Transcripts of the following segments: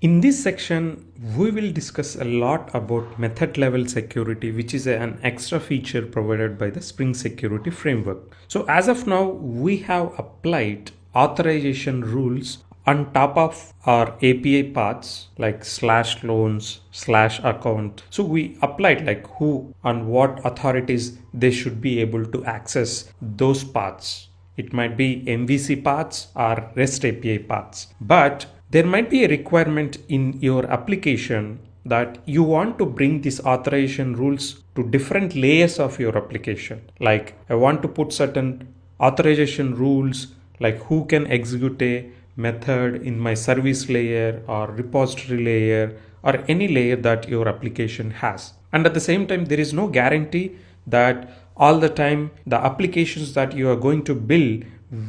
In this section, we will discuss a lot about method level security, which is an extra feature provided by the Spring Security Framework. So as of now, we have applied authorization rules on top of our API paths like slash loans, slash account. So we applied like who and what authorities they should be able to access those paths. It might be MVC paths or REST API paths. But there might be a requirement in your application that you want to bring these authorization rules to different layers of your application. Like I want to put certain authorization rules like who can execute a method in my service layer or repository layer or any layer that your application has. And at the same time, there is no guarantee that all the time the applications that you are going to build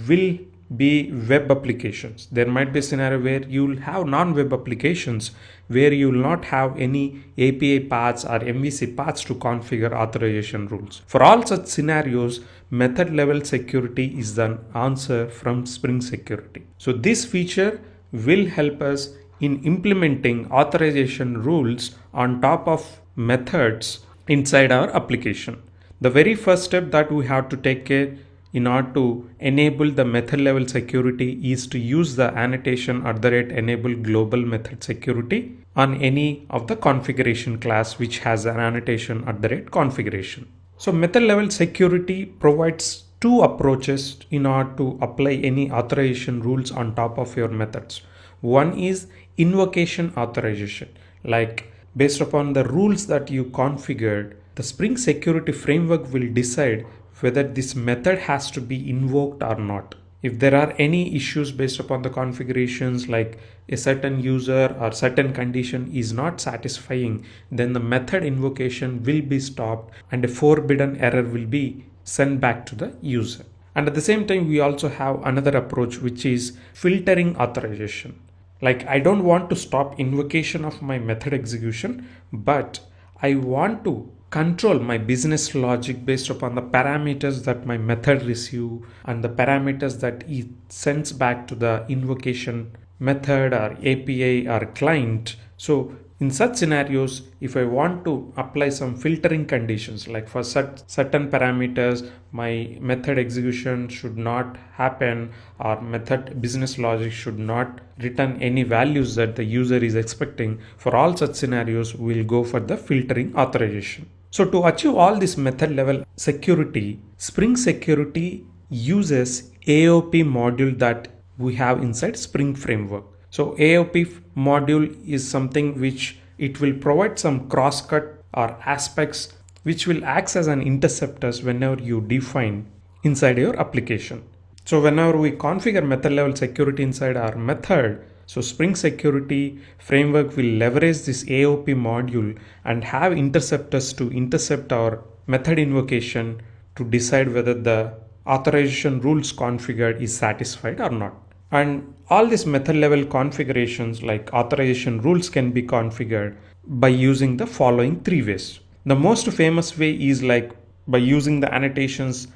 will be web applications. There might be a scenario where you'll have non-web applications where you will not have any API paths or MVC paths to configure authorization rules. For all such scenarios, method level security is the answer from Spring Security. So this feature will help us in implementing authorization rules on top of methods inside our application. The very first step that we have to take care in order to enable the method level security is to use the annotation @enable global method security on any of the configuration class which has an annotation @configuration. So method level security provides two approaches in order to apply any authorization rules on top of your methods. One is invocation authorization, like based upon the rules that you configured, the Spring Security Framework will decide whether this method has to be invoked or not. If there are any issues based upon the configurations like a certain user or certain condition is not satisfying, then the method invocation will be stopped and a forbidden error will be sent back to the user. And at the same time, we also have another approach which is filtering authorization. Like I don't want to stop invocation of my method execution, but I want to control my business logic based upon the parameters that my method receive and the parameters that it sends back to the invocation method or API or client. So in such scenarios, if I want to apply some filtering conditions, like for certain parameters, my method execution should not happen or method business logic should not return any values that the user is expecting. For all such scenarios, we'll go for the filtering authorization. So to achieve all this method level security, Spring Security uses AOP module that we have inside Spring Framework. So AOP module is something which it will provide some crosscut or aspects which will act as an interceptors whenever you define inside your application. So whenever we configure method level security inside our method, so Spring Security Framework will leverage this AOP module and have interceptors to intercept our method invocation to decide whether the authorization rules configured is satisfied or not. And all these method level configurations like authorization rules can be configured by using the following three ways. The most famous way is like by using the annotations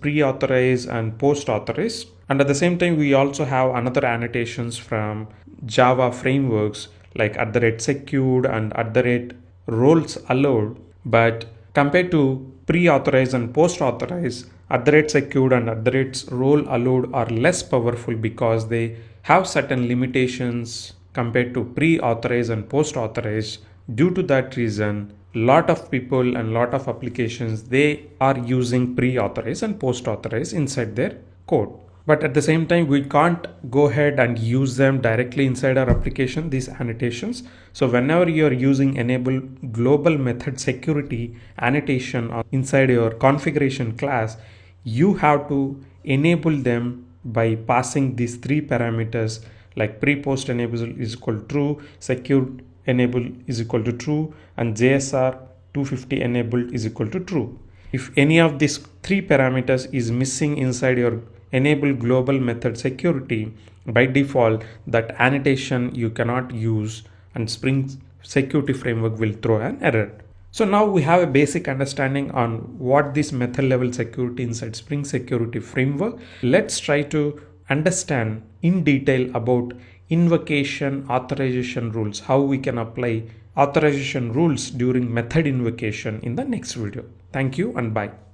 pre-authorize and post-authorize. And at the same time, we also have another annotations from Java frameworks like @secured and @roles allowed. But compared to pre-authorize and post-authorize, @secured and @role allowed are less powerful because they have certain limitations compared to pre-authorize and post-authorize. Due to that reason, lot of people and lot of applications, they are using pre-authorize and post-authorize inside their code. But at the same time, we can't go ahead and use them directly inside our application, these annotations. So whenever you are using enable global method security annotation inside your configuration class, you have to enable them by passing these three parameters like pre-post enable is equal to true, secured enable is equal to true, and JSR 250 enabled is equal to true. If any of these three parameters is missing inside your enable global method security, by default that annotation you cannot use and Spring Security Framework will throw an error. So now we have a basic understanding on what this method level security inside Spring Security Framework. Let's try to understand in detail about invocation authorization rules, how we can apply authorization rules during method invocation in the next video. Thank you and bye.